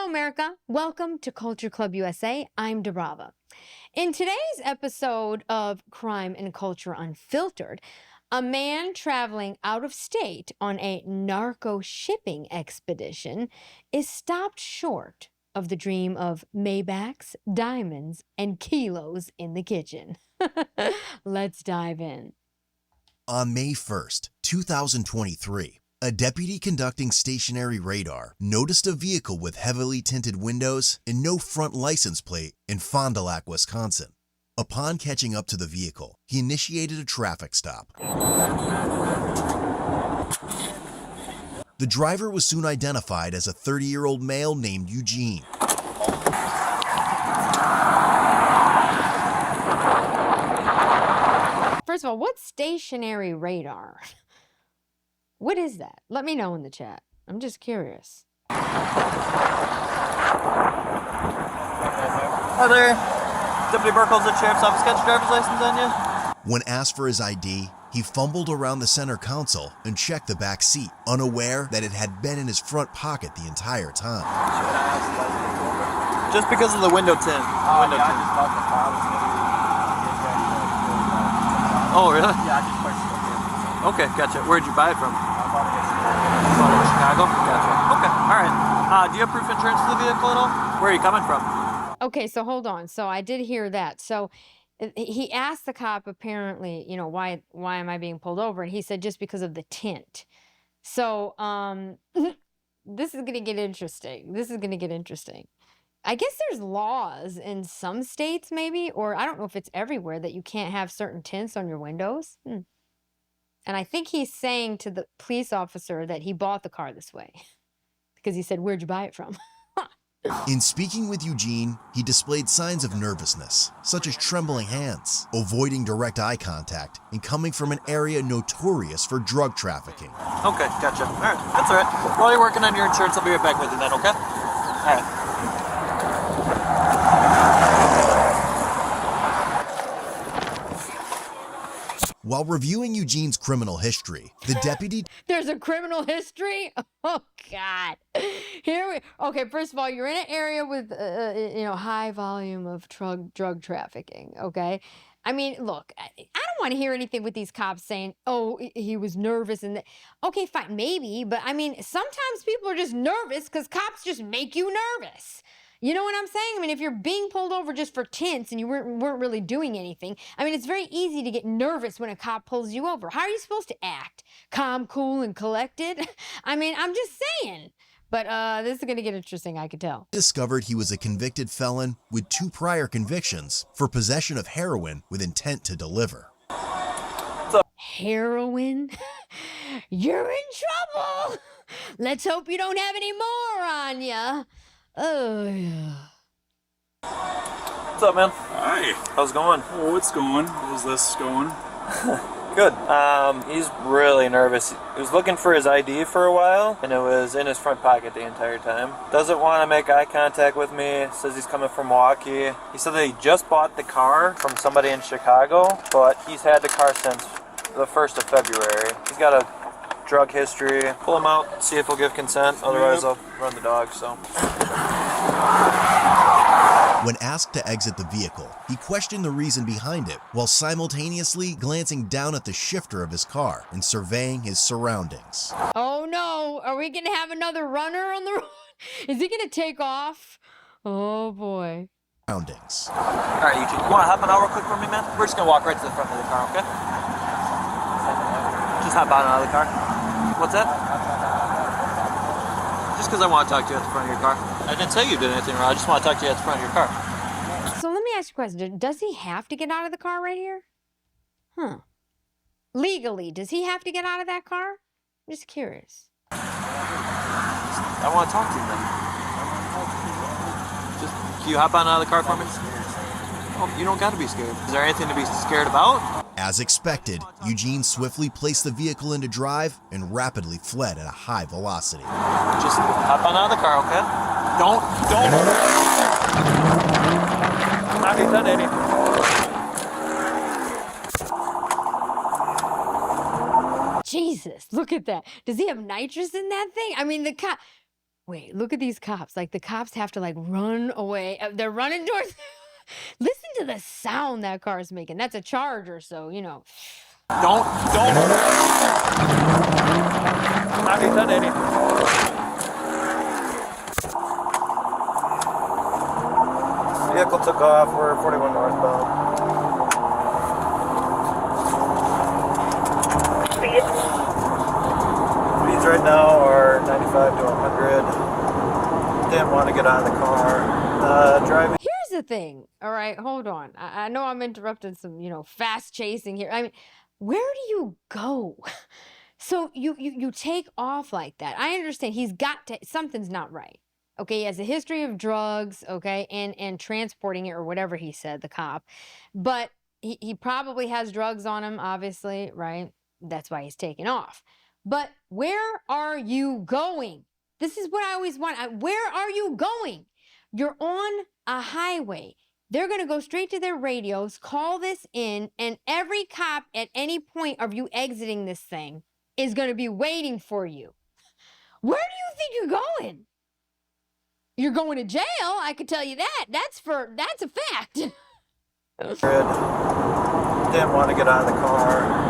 America. Welcome to Culture Club USA. I'm DiBRAVA. In today's episode of Crime and Culture Unfiltered, a man traveling out of state on a narco shipping expedition is stopped short of the dream of Maybachs, diamonds, and kilos in the kitchen. Let's dive in. On May 1st, 2023, a deputy conducting stationary radar noticed a vehicle with heavily tinted windows and no front license plate in Fond du Lac, Wisconsin. Upon catching up to the vehicle, he initiated a traffic stop. The driver was soon identified as a 30-year-old male named Eugene. First of all, what's stationary radar? What is that? Let me know in the chat. I'm just curious. Hi there. Deputy Burkle's at Sheriff's Office. Got your driver's license on you? When asked for his ID, he fumbled around the center console and checked the back seat, unaware that it had been in his front pocket the entire time. Just because of the window tint. Oh, really? Yeah, I just purchased it. Okay, gotcha. Where'd you buy it from? Bought it in Chicago? Gotcha. Okay, all right. Do you have proof of insurance for the vehicle at all? Where are you coming from? Okay, so hold on. So I did hear that. So he asked the cop apparently, you know, why am I being pulled over? And he said just because of the tint. So this is gonna get interesting. I guess there's laws in some states maybe, or I don't know if it's everywhere, that you can't have certain tints on your windows. And I think he's saying to the police officer that he bought the car this way because he said, "Where'd you buy it from?" In speaking with Eugene, he displayed signs of nervousness, such as trembling hands, avoiding direct eye contact, and coming from an area notorious for drug trafficking. Okay, gotcha. All right, that's all right. While you're working on your insurance, I'll be right back with you then, okay? All right. While reviewing Eugene's criminal history, the deputy... There's a criminal history? Oh, God. Okay, first of all, you're in an area with, high volume of drug trafficking, okay? I mean, look, I don't want to hear anything with these cops saying, oh, he was nervous. Okay, fine, maybe. But, I mean, sometimes people are just nervous because cops just make you nervous. You know what I'm saying? I mean, if you're being pulled over just for tints and you weren't really doing anything, I mean, it's very easy to get nervous when a cop pulls you over. How are you supposed to act? Calm, cool, and collected? I mean, I'm just saying. But this is going to get interesting, I could tell. Discovered he was a convicted felon with 2 prior convictions for possession of heroin with intent to deliver. Heroin? You're in trouble! Let's hope you don't have any more on ya. Oh, yeah. What's up, man? Hi. How's it going? Oh, it's going. How's this going? Good. He's really nervous. He was looking for his ID for a while, and it was in his front pocket the entire time. Doesn't want to make eye contact with me. Says he's coming from Milwaukee. He said that he just bought the car from somebody in Chicago, but he's had the car since the 1st of February. He's got a drug history. Pull him out, see if he'll give consent. Otherwise, I'll run the dog, so. When asked to exit the vehicle, he questioned the reason behind it while simultaneously glancing down at the shifter of his car and surveying his surroundings. Oh no, are we gonna have another runner on the road? Is he gonna take off? Oh boy. Surroundings. All right, Eugene, you want to hop on out real quick for me, man? We're just gonna walk right to the front of the car, okay? Just hop on out of the car. What's that? Just because I want to talk to you at the front of your car. I didn't say you did anything wrong. I just want to talk to you at the front of your car. So let me ask you a question. Does he have to get out of the car right here? Legally, does he have to get out of that car? I'm just curious. I want to talk to you, man. Just, can you hop on out of the car for me? Oh, you don't got to be scared. Is there anything to be scared about? As expected, Eugene swiftly placed the vehicle into drive and rapidly fled at a high velocity. Just hop on out of the car, okay? Don't. Not get done, Eddie. Jesus, look at that. Does he have nitrous in that thing? I mean, the cop... wait, look at these cops. Like the cops have to like run away. They're running towards. Listen to the sound that car is making. That's a Charger, so you know. Don't. 90, 1080. Vehicle took off. We're 41 northbound. Speeds right now are 95 to 100. Didn't want to get out of the car. Driving. Here's the thing. All right, hold on. I know I'm interrupting some, you know, fast chasing here. I mean, where do you go? So you take off like that. I understand he's got to, something's not right. Okay, he has a history of drugs, okay, and transporting it or whatever he said, the cop. But he probably has drugs on him, obviously, right? That's why he's taking off. But where are you going? This is what I always want. Where are you going? You're on a highway. They're going to go straight to their radios, call this in, and every cop at any point of you exiting this thing is going to be waiting for you. Where do you think you're going? You're going to jail, I could tell you that. That's a fact. Didn't want to get out of the car.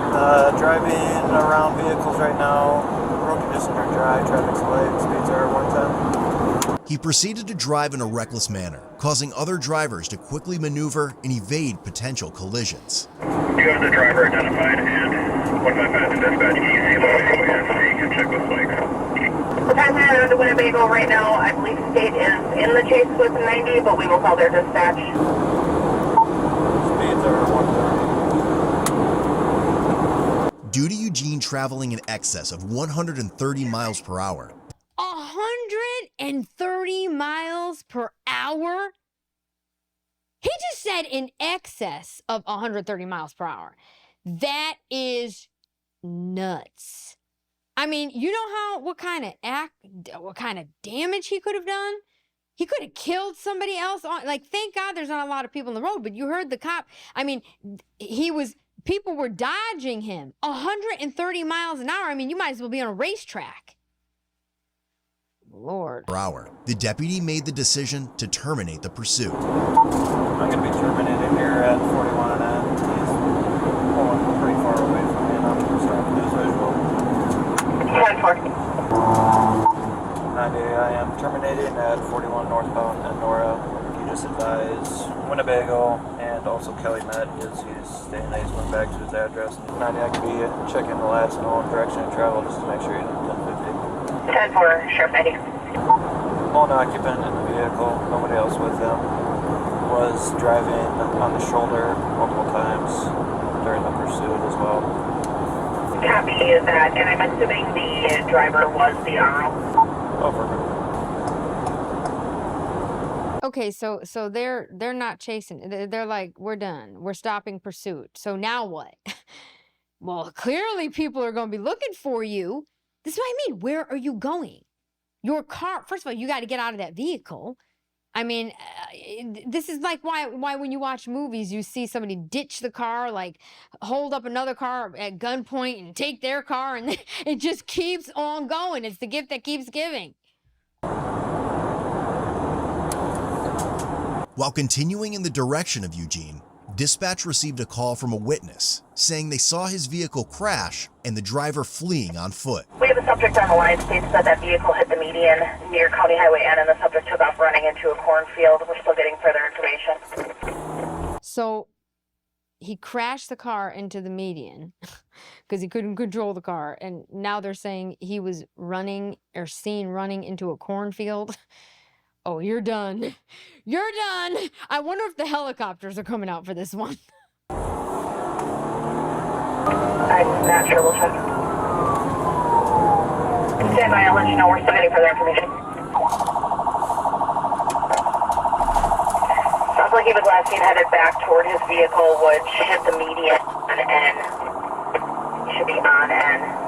Driving around vehicles right now. Road conditions are dry, traffic's light, speeds are 110. He proceeded to drive in a reckless manner, causing other drivers to quickly maneuver and evade potential collisions. You have the driver identified and one of my pads in dispatch easy low so you can check with Flakes. The passenger on the Winnebago right now, I believe state is in the chase with 90, but we will call their dispatch. Speeds are 130. Due to Eugene traveling in excess of 130 miles per hour, 130 miles per hour? He just said in excess of 130 miles per hour. That is nuts. I mean, you know what kind of damage he could have done? He could have killed somebody else on, like, thank God there's not a lot of people on the road, but you heard the cop. I mean, people were dodging him 130 miles an hour. I mean, you might as well be on a racetrack. Lord. per hour. The deputy made the decision to terminate the pursuit. I'm going to be terminated here at 41 and he's pulling pretty far away from me and I'm starting to lose visual. 10-4. 90, I am terminating at 41 northbound and Nora. He just advised Winnebago and also Kelly Met is he's staying there. He's going back to his address. 90, I could be checking the last known direction of travel just to make sure he's in 1050. 10-4, Sheriff 90. Lone occupant in the vehicle, nobody else with him, was driving on the shoulder multiple times during the pursuit as well. Copy that, and I'm assuming the driver was the Over. Okay, so they're not chasing. They're like, we're done. We're stopping pursuit. So now what? Well, clearly people are going to be looking for you. This is what I mean. Where are you going? Your car, first of all, you got to get out of that vehicle. I mean, this is like why when you watch movies, you see somebody ditch the car, like hold up another car at gunpoint and take their car, and it just keeps on going. It's the gift that keeps giving. While continuing in the direction of Eugene, dispatch received a call from a witness saying they saw his vehicle crash and the driver fleeing on foot. We have a subject on the line. States that vehicle hit the median near County Highway N, and the subject took off running into a cornfield. We're still getting further information. So he crashed the car into the median because he couldn't control the car. And now they're saying he was running or seen running into a cornfield. Oh, you're done. You're done. I wonder if the helicopters are coming out for this one. I'm not sure. We'll check. Stand by. I'll let you know. We're still getting further information. Sounds like he was last seen headed back toward his vehicle, which hit the median, and he should be on N.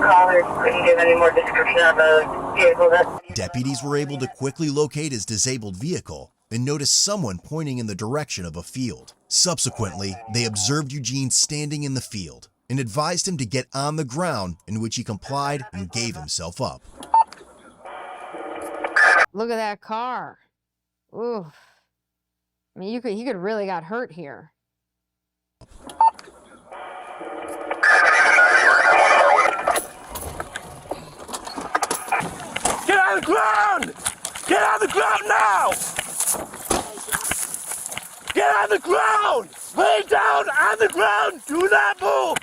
Caller couldn't give any more description of the vehicle. Deputies were able to quickly locate his disabled vehicle and noticed someone pointing in the direction of a field. Subsequently, they observed Eugene standing in the field and advised him to get on the ground, in which he complied and gave himself up. Look at that car. Ooh. I mean, he could really got hurt here. Get on the ground! Get on the ground now! Get on the ground! Lay down on the ground! Do not move!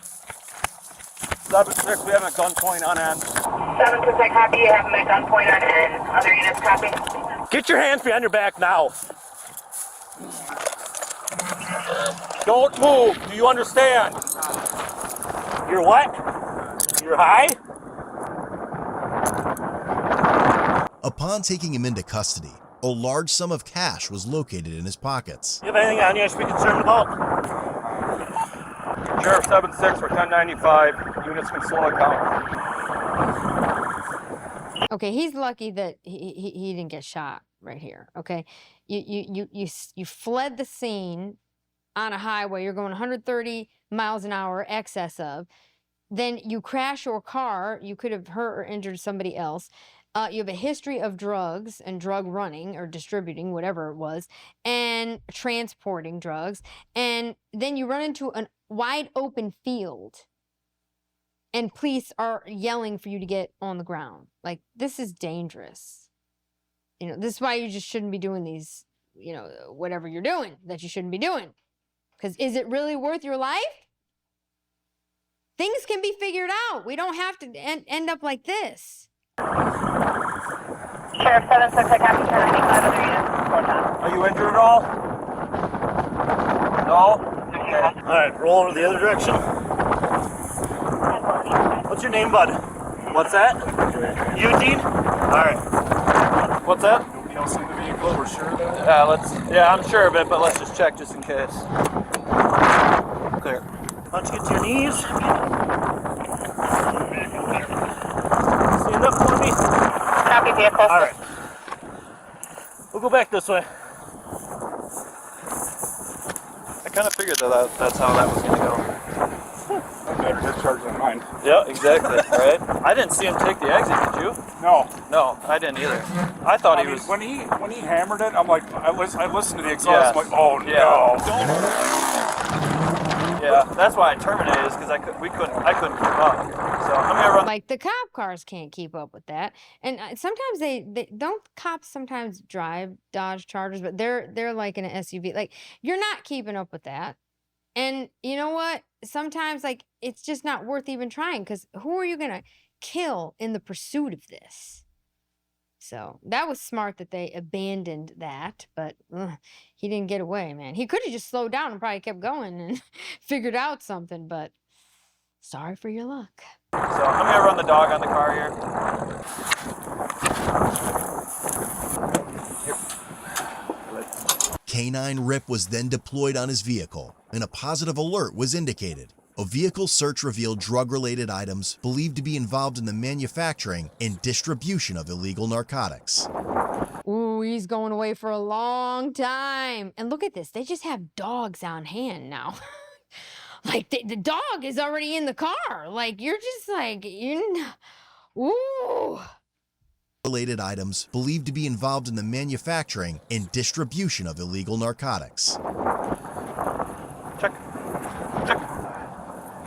7-6, we have a gunpoint on end. 7-6, copy. You have them at gunpoint on end. Other units, copy. Get your hands behind your back now. Don't move. Do you understand? You're what? You're high? Upon taking him into custody, a large sum of cash was located in his pockets. You have anything on you I should be concerned about? Sheriff 7-6 for 1095. Units can slow it down. Okay, he's lucky that he didn't get shot right here. Okay, you fled the scene on a highway. You're going 130 miles an hour excess of. Then you crash your car. You could have hurt or injured somebody else. You have a history of drugs and drug running or distributing, whatever it was, and transporting drugs. And then you run into a wide open field and police are yelling for you to get on the ground. Like, this is dangerous. You know, this is why you just shouldn't be doing these, you know, whatever you're doing that you shouldn't be doing. Because is it really worth your life? Things can be figured out. We don't have to end up like this. Sheriff 7-6, I copy 1095. Other units, slow down. Are you injured at all? No? Alright, roll over the other direction. What's your name, bud? What's that? Eugene? Alright. What's that? Nobody else in the vehicle, we're sure of that? Yeah, I'm sure of it, but let's just check just in case. Clear. Why don't you get to your knees? Stand up for me. Copy, vehicle. Alright. We'll go back this way. I kind of figured that's how that was going to go. Better discharge than mine. Yeah, exactly, right? I didn't see him take the exit, did you? No. No, I didn't either. I thought I he mean, was... when he hammered it, I'm like, I listened to the exhaust, Yes. I'm like, oh Yeah. no. Yeah, that's why I terminated, is because I couldn't keep up. So I'm gonna run. like the cop cars can't keep up with that, and sometimes they don't. Cops sometimes drive Dodge Chargers, but they're like in an SUV. Like, you're not keeping up with that. And you know what? Sometimes, like, it's just not worth even trying, because who are you gonna kill in the pursuit of this? So that was smart that they abandoned that, but he didn't get away, man. He could have just slowed down and probably kept going and figured out something, but sorry for your luck. So I'm gonna run the dog on the car here. Canine Rip was then deployed on his vehicle, and a positive alert was indicated. A vehicle search revealed drug-related items believed to be involved in the manufacturing and distribution of illegal narcotics. Ooh, he's going away for a long time. And look at this. They just have dogs on hand now. Like, the dog is already in the car. Like, you're just like, ooh. Related items believed to be involved in the manufacturing and distribution of illegal narcotics. Check.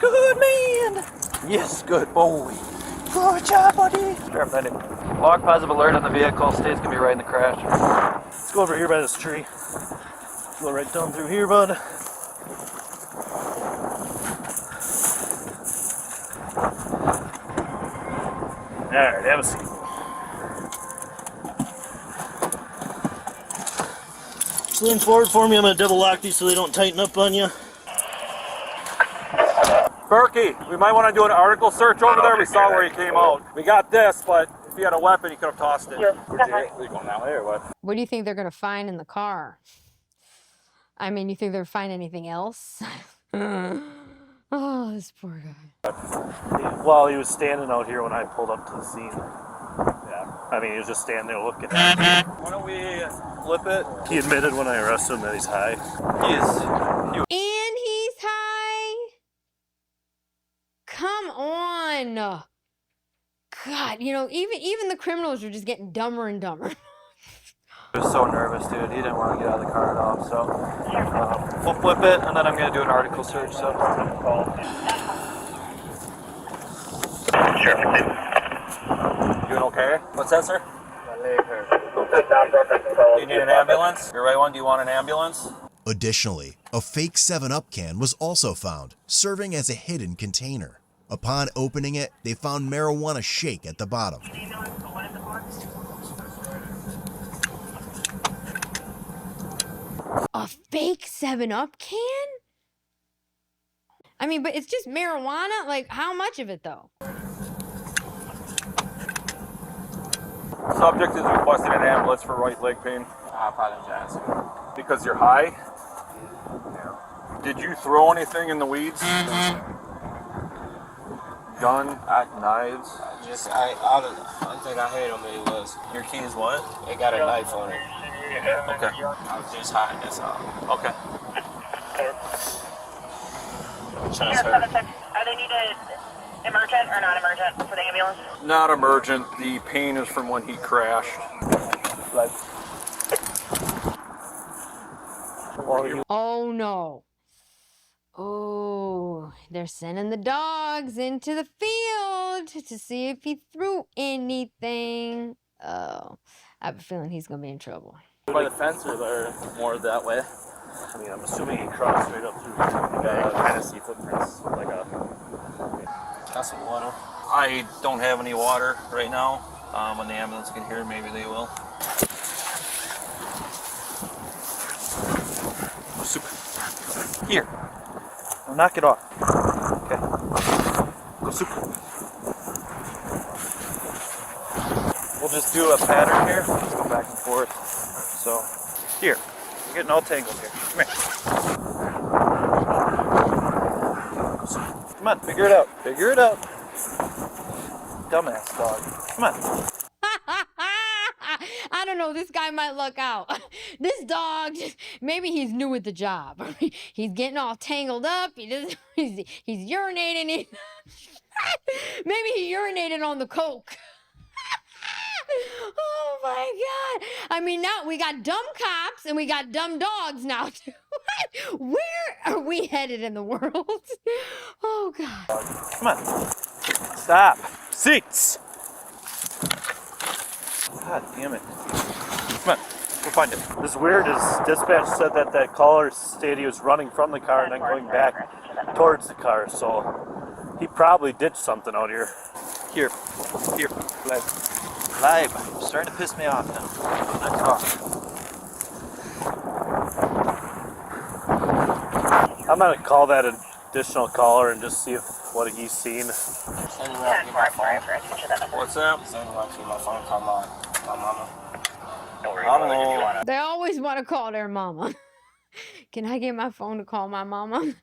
Good man! Yes, good boy. Good job, buddy. Sheriff 90. Log positive alert on the vehicle. State's gonna be right in the crash. Let's go over here by this tree. Go right down through here, bud. Alright, have a seat. Just lean forward for me. I'm gonna double lock these so they don't tighten up on you. Berkey, we might want to do an article search over there. We saw where he came out. We got this, but if he had a weapon, he could have tossed it. Yes. Are you going that way or what? What do you think they're going to find in the car? I mean, you think they'll find anything else? Oh, this poor guy. Well, he was standing out here when I pulled up to the scene. Yeah. I mean, he was just standing there looking at me. Why don't we flip it? He admitted when I arrested him that he's high. And he's high? Come on. God, you know, even the criminals are just getting dumber and dumber. He was so nervous, dude. He didn't want to get out of the car at all. So we'll flip it, and then I'm gonna do an article search. So. Sure. Doing okay? What's that, sir? My leg hurts. Do you need an ambulance? Your right one, do you want an ambulance? Additionally, a fake 7-Up can was also found, serving as a hidden container. Upon opening it, they found marijuana shake at the bottom. A fake 7-Up can? I mean, but it's just marijuana? Like, how much of it, though? Subject is requesting an ambulance for right leg pain. I apologize. Because you're high? Did you throw anything in the weeds? Gun, knives? All the only thing I had on me was, Your keys what? it got a knife on it. Okay. I was just high, that's all. Okay. Transfer. Are they needed emergent or non-emergent for the ambulance? Not emergent. The pain is from when he crashed. Oh, no. Oh, they're sending the dogs into the field to see if he threw anything. Oh, I have a feeling he's going to be in trouble. By the fence, or they're more that way? I mean, I'm assuming he crossed straight up through. I kind of see footprints, like a. Got some water. I don't have any water right now. When the ambulance can hear, maybe they will. Super. Here. Now knock it off. Okay. Go super. We'll just do a pattern here. Let's go back and forth. So, here. You're getting all tangled here. Come here. Come on, figure it out. Figure it out. Dumbass dog. Come on. I don't know, this guy might luck out. This dog, maybe he's new at the job. He's getting all tangled up. He's urinating. Maybe he urinated on the Coke. Oh my God. I mean, now we got dumb cops and we got dumb dogs now too. Where are we headed in the world? Oh God. Come on. Stop. Seats! God damn it. Come on. Go find it. This is weird. His dispatch said that that caller stated he was running from the car and then going back towards the car, so he probably did something out here. Here. Here. Live. You're starting to piss me off now. Knock it off. I'm gonna call that additional caller and just see what he's seen. Send me out to my phone. What's that? Send me out to my phone, call my mama. Hello. They always want to call their mama. Can I get my phone to call my mama?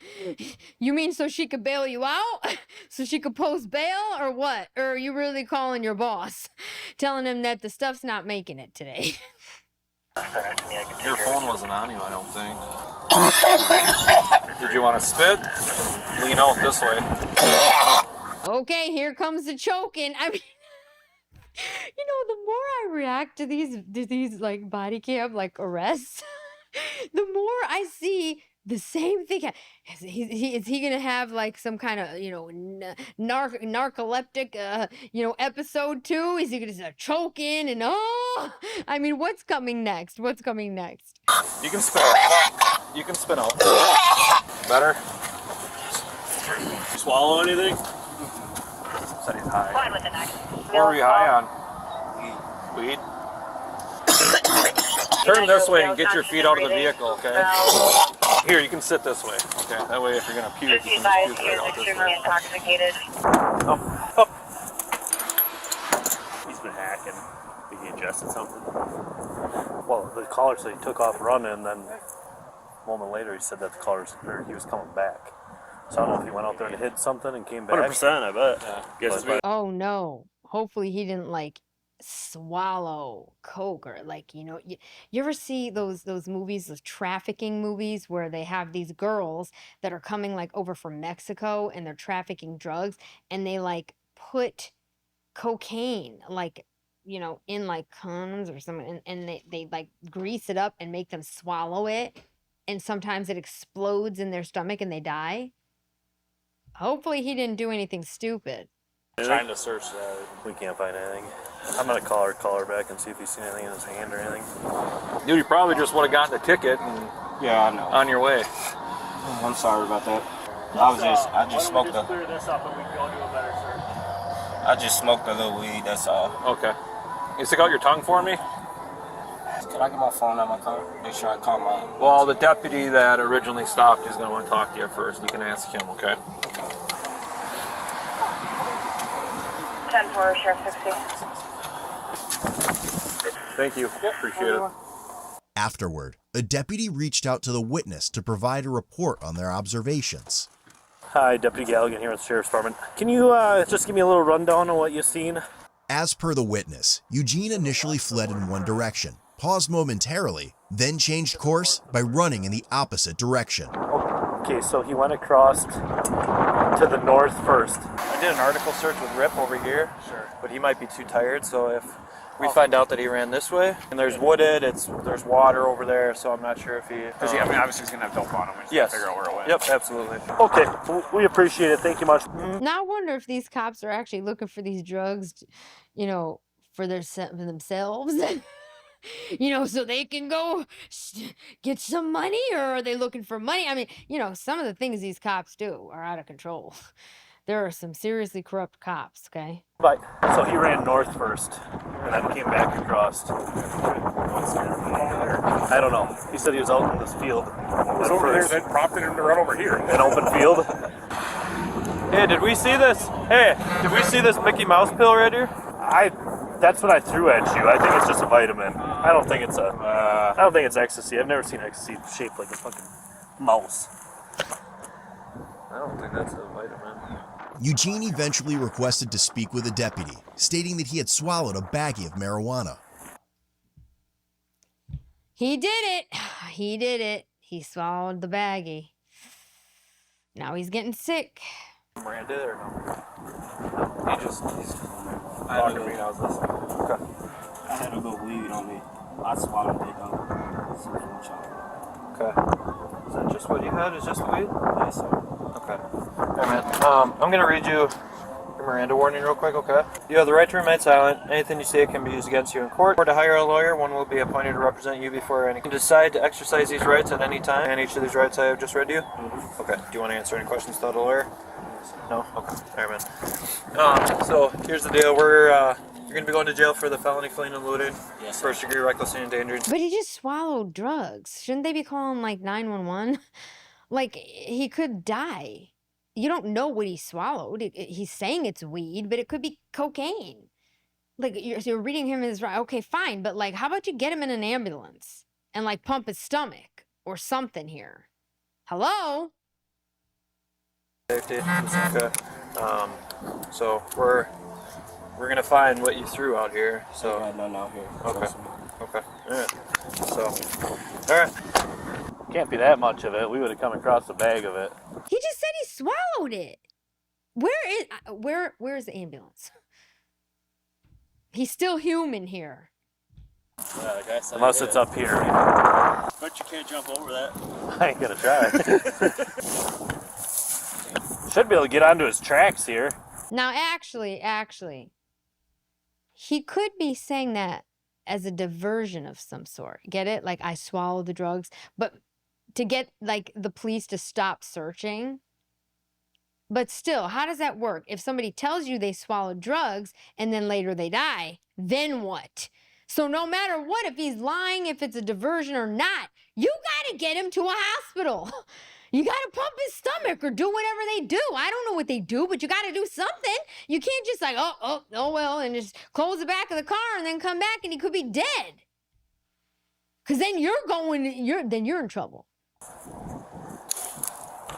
You mean so she could bail you out? So she could post bail or what? Or are you really calling your boss? Telling him that the stuff's not making it today? Your phone wasn't on you, I don't think. Did you want to spit? Lean out this way. Okay, here comes the choking. I mean, you know, the more I react to these like body cam like arrests, the more I see the same thing. Is he gonna have like some kind of, you know, narcoleptic episode 2? Is he gonna start choking and I mean, what's coming next? What's coming next? You can spin out. You can spin out. Better? Swallow anything? Said he's high. Fine with the next. What are we high on? Weed? Turn this way and get your feet out of the vehicle, okay? Here, you can sit this way, okay? That way if you're gonna puke, you Just can be just advised, puke he right is out this extremely way. intoxicated. Up. He's been hacking. Think he ingested something? Well, the caller said he took off running, and then a moment later he said that he was coming back. So I don't know if he went out there and hid something and came back. 100%, I bet. Yeah. Oh no. Hopefully he didn't like swallow coke or like, you know, you ever see those movies, those trafficking movies where they have these girls that are coming like over from Mexico and they're trafficking drugs and they like put cocaine like you know, in like condoms or something, and they like grease it up and make them swallow it, and sometimes it explodes in their stomach and they die. Hopefully he didn't do anything stupid. Trying to search that. We can't find anything. I'm gonna call her back and see if he's seen anything in his hand or anything. Dude, you probably just would have gotten a ticket and Yeah, I know. on your way. I'm sorry about that. I just smoked a. Clear this up and we can go do a better search. I just smoked a little weed. That's all. Okay. You stick out your tongue for me? Can I get my phone out of my car? Make sure I call my. Well, the deputy that originally stopped is going to want to talk to you first. You can ask him, okay? 10-4, Sheriff 60. Thank you. Appreciate it. Afterward, a deputy reached out to the witness to provide a report on their observations. Hi, Deputy Galligan here with the Sheriff's Department. Can you just give me a little rundown on what you've seen? As per the witness, Eugene initially fled in one direction, paused momentarily, then changed course by running in the opposite direction. Okay, so he went across to the north first. I did an article search with Rip over here. Sure. But he might be too tired, so if we find out that he ran this way, and there's wooded, there's water over there, so I'm not sure if he... Because I mean, obviously he's going to have dope on him. He's Yes. Figure out where it went. Yep, absolutely. Okay, we appreciate it. Thank you much. Now I wonder if these cops are actually looking for these drugs, you know, for themselves. You know, so they can go get some money, or are they looking for money? I mean, you know, some of the things these cops do are out of control. There are some seriously corrupt cops, okay? Bye. So he ran north first, and then came back across. I don't know. He said he was out in this field. It's over here, then prompted him to run over here. An open field. Hey, did we see this? Hey, did we see this Mickey Mouse pill right here? That's what I threw at you. I think it's just a vitamin. I don't think it's ecstasy. I've never seen ecstasy shaped like a fucking mouse. I don't think that's a vitamin. Eugene eventually requested to speak with a deputy, stating that he had swallowed a baggie of marijuana. He did it. He did it. He swallowed the baggie. Now he's getting sick. Miranda or no? He's talking to me. I was listening. Okay. I had a little weed on me. I swallowed it though. Okay. Is that just what you had? Is just weed? Yes, sir. Okay. All right, man. I'm gonna read you your Miranda warning real quick, okay? You have the right to remain silent. Anything you say can be used against you in court. Or to hire a lawyer, one will be appointed to represent you before any. You can decide to exercise these rights at any time. And each of these rights I have just read to you? Mm-hmm. Okay. Do you want to answer any questions without a lawyer? No? Okay. All right, man. So here's the deal. You're gonna be going to jail for the felony fleeing and looting. Yes, First degree reckless endangerment. But he just swallowed drugs. Shouldn't they be calling like 911? Like, he could die. You don't know what he swallowed. He's saying it's weed, but it could be cocaine. Like, you're reading him as right. Okay, fine. But like, how about you get him in an ambulance and like pump his stomach or something here? Hello? Safety. Okay. So we're gonna find what you threw out here. So I got nothing out here. okay. Okay. All right. So all right. Can't be that much of it. We would have come across a bag of it. He just said he swallowed it. Where's the ambulance? He's still human here. Unless it's up here. But you can't jump over that. I ain't gonna try. Should be able to get onto his tracks here. Now, actually, he could be saying that as a diversion of some sort. Get it? Like, I swallowed the drugs, but to get like the police to stop searching. But still, how does that work? If somebody tells you they swallowed drugs and then later they die, then what? So no matter what, if he's lying, if it's a diversion or not, you gotta get him to a hospital. You gotta pump his stomach or do whatever they do. I don't know what they do, but you gotta do something. You can't just like, oh well, and just close the back of the car and then come back and he could be dead. Cause then you're in trouble.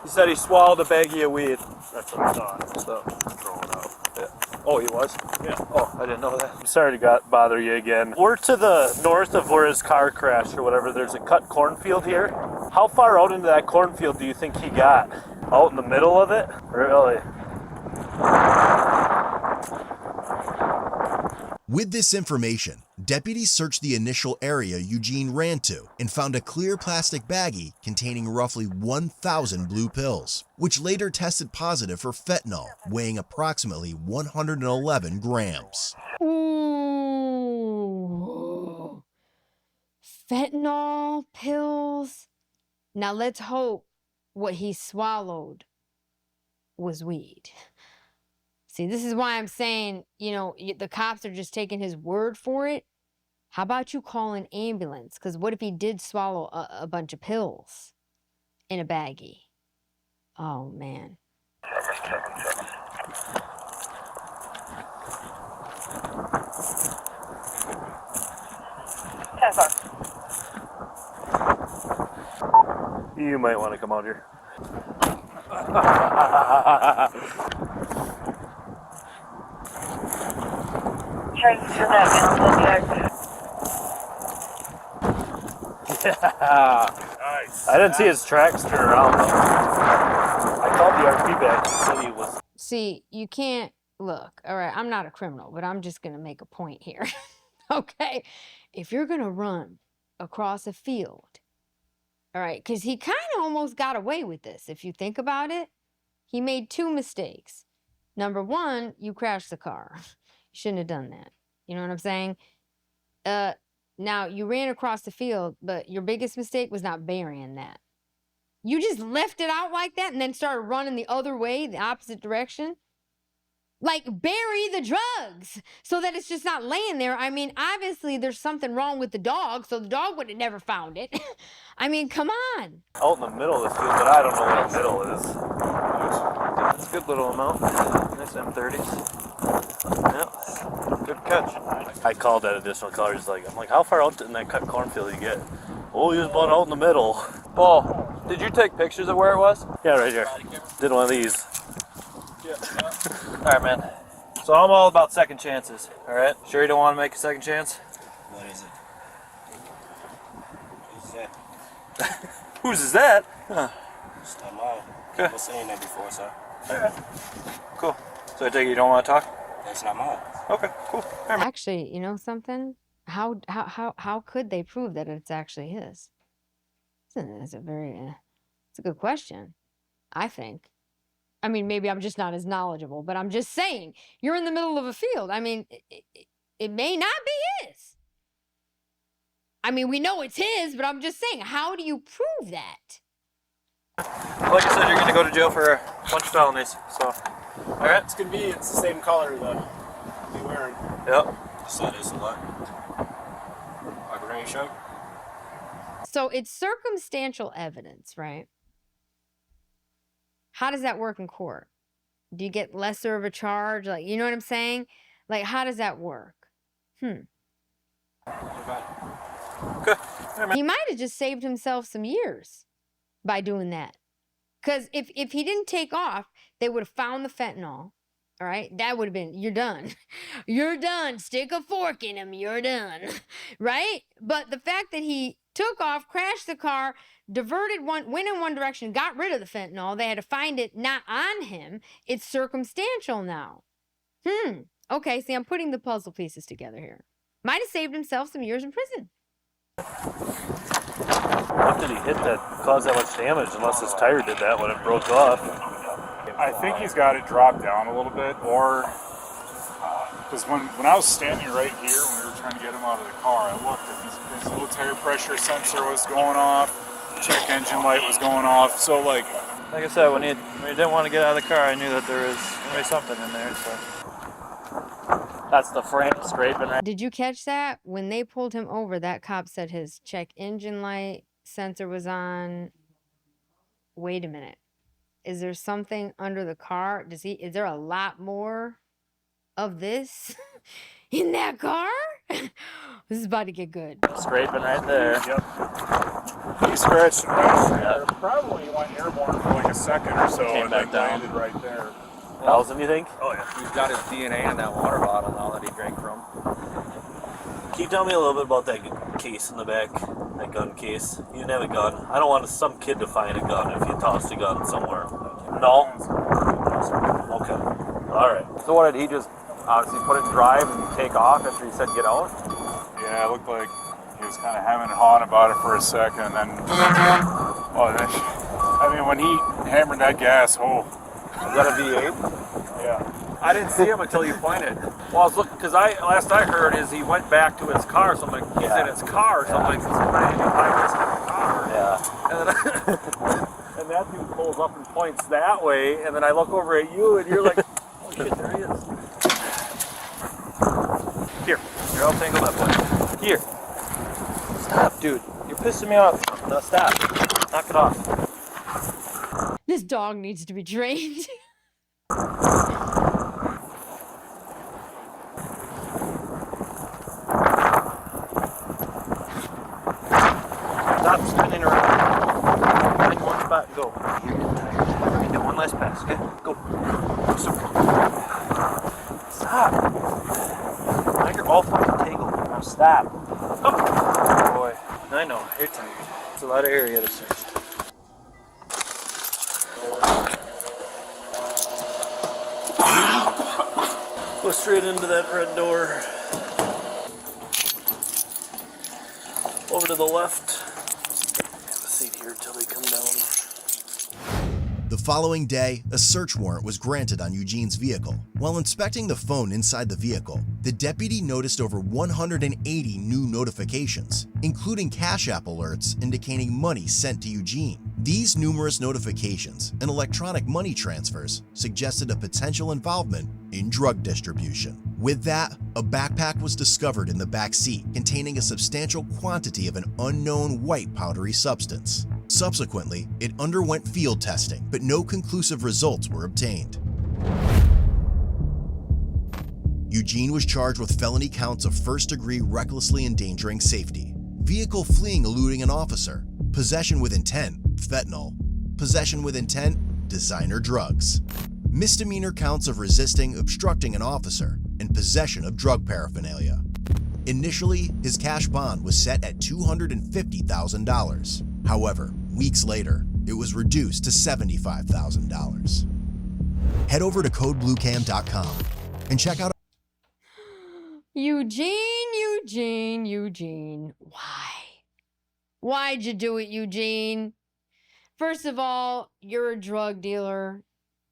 He said he swallowed a baggie of weed. That's what I thought. So Throw it out. yeah. Oh, he was? Yeah. Oh, I didn't know that. I'm sorry to bother you again. We're to the north of where his car crashed or whatever. There's a cut cornfield here. How far out into that cornfield do you think he got? Out in the middle of it? Really? With this information, deputies searched the initial area Eugene ran to and found a clear plastic baggie containing roughly 1,000 blue pills, which later tested positive for fentanyl, weighing approximately 111 grams. Ooh. Fentanyl pills. Now let's hope what he swallowed was weed. See, this is why I'm saying, you know, the cops are just taking his word for it. How about you call an ambulance? Because what if he did swallow a bunch of pills in a baggie? Oh, man. You might want to come out here. Trying to do that mental check. Yeah. Nice. I didn't see his tracks turn around though. I called the RP back. He said he was. See, you can't look. All right, I'm not a criminal, but I'm just going to make a point here. Okay? If you're going to run across a field, all right, because he kind of almost got away with this. If you think about it, he made two mistakes. Number one, you crashed the car. You shouldn't have done that. You know what I'm saying? Now, you ran across the field, but your biggest mistake was not burying that. You just left it out like that and then started running the other way, the opposite direction. Like, bury the drugs so that it's just not laying there. I mean, obviously, there's something wrong with the dog, so the dog would have never found it. I mean, come on. Out in the middle of this field, but I don't know what the middle is. That's a good little amount. Nice M30s. Yeah, good catch. I called that additional color. I'm like, how far out in that cut cornfield you get? Oh, he was about out in the middle. Paul, did you take pictures of where it was? Yeah, right here. Did one of these. All right, man. So I'm all about second chances. All right. Sure you don't want to make a second chance? What is it? Who's that? Whose is that? Huh. It's not mine. Okay. I've seen that before, sir. Alright. Cool. So I take it you don't want to talk? That's not mine. Okay, cool. All right. Actually, you know something? How could they prove that it's actually his? It's a good question, I think. I mean, maybe I'm just not as knowledgeable, but I'm just saying, you're in the middle of a field. I mean, it may not be his. I mean, we know it's his, but I'm just saying, how do you prove that? Like I said, you're going to go to jail for a bunch of felonies, so. Alright? It's convenient. It's the same color that you're wearing. Yep. So this a lot. Like a rain show. So it's circumstantial evidence, right? How does that work in court? Do you get lesser of a charge? Like, you know what I'm saying? Like, how does that work? Okay. He might have just saved himself some years by doing that. Because if he didn't take off, they would have found the fentanyl. All right? That would have been, you're done. You're done. Stick a fork in him. You're done. Right? But the fact that he took off, crashed the car, went in one direction, got rid of the fentanyl. They had to find it not on him. It's circumstantial now. Okay, see, I'm putting the puzzle pieces together here. Might have saved himself some years in prison. What did he hit that caused that much damage? Unless his tire did that when it broke off. I think he's got it dropped down a little bit, or because when I was standing right here when we were trying to get him out of the car, I looked at his low tire pressure sensor was going off, check engine light was going off. So like I said, when he didn't want to get out of the car, I knew that there was going to be something in there. So. That's the frame scraping. Did you catch that? When they pulled him over, that cop said his check engine light sensor was on. Wait a minute. Is there something under the car? Is there a lot more of this in that car? This is about to get good. Scraping right there. Yep. He scratched right. Probably went airborne for like a second or so Came and back then down. landed right there. 1,000, you think? Oh yeah. He's got his DNA in that water bottle now that he drank from. Can you tell me a little bit about that case in the back? That gun case? You didn't have a gun. I don't want some kid to find a gun if you tossed a gun somewhere. No? Okay. Alright. So what, did he just Obviously, put it in drive and take off after he said get out. Yeah, it looked like he was kind of hemming and hawing about it for a second, and then, I mean, when he hammered that gas, oh. Is that a V8? Yeah. I didn't see him until you pointed. Well, I was looking, because last I heard is he went back to his car, so I'm like, he's in his car, so I'm like, he's ready to buy this car. Yeah. And, then and that dude pulls up and points that way, and then I look over at you, and you're like, oh shit, there he is. Here, I'll tangle that one. Here. Stop, dude. You're pissing me off. No, stop. Knock it off. This dog needs to be trained. Stop spinning around. Find one spot and go. You're getting tired. Okay, do one last pass, okay? Go. Stop. Now you're all fucking tangled. Now stop. Oh, boy. I know. You're tired. It's a lot of area to search. Go straight into that red door. Over to the left. Have a seat here until they come down. The following day, a search warrant was granted on Eugene's vehicle. While inspecting the phone inside the vehicle, the deputy noticed over 180 new notifications, including Cash App alerts indicating money sent to Eugene. These numerous notifications and electronic money transfers suggested a potential involvement in drug distribution. With that, a backpack was discovered in the back seat containing a substantial quantity of an unknown white powdery substance. Subsequently, it underwent field testing, but no conclusive results were obtained. Eugene was charged with felony counts of first-degree recklessly endangering safety, vehicle fleeing eluding an officer, possession with intent, fentanyl, possession with intent, designer drugs, misdemeanor counts of resisting, obstructing an officer, and possession of drug paraphernalia. Initially, his cash bond was set at $250,000. However, weeks later, it was reduced to $75,000. Head over to codebluecam.com and check out. Eugene. Why? Why'd you do it, Eugene? First of all, you're a drug dealer.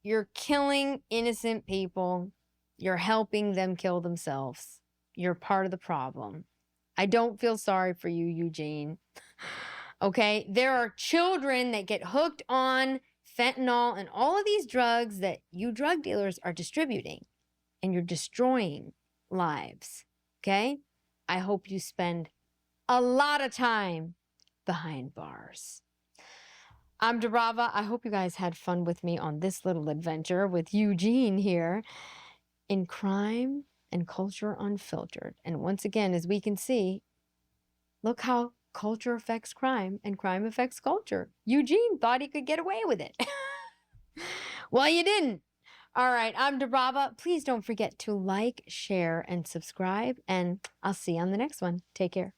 You're killing innocent people. You're helping them kill themselves. You're part of the problem. I don't feel sorry for you, Eugene. Okay? There are children that get hooked on fentanyl and all of these drugs that you drug dealers are distributing, and you're destroying lives. Okay? I hope you spend a lot of time behind bars. I'm DiBRAVA. I hope you guys had fun with me on this little adventure with Eugene here in Crime and Culture Unfiltered. And once again, as we can see, look how culture affects crime and crime affects culture. Eugene thought he could get away with it. Well, you didn't. All right, I'm DiBRAVA. Please don't forget to like, share, and subscribe, and I'll see you on the next one. Take care.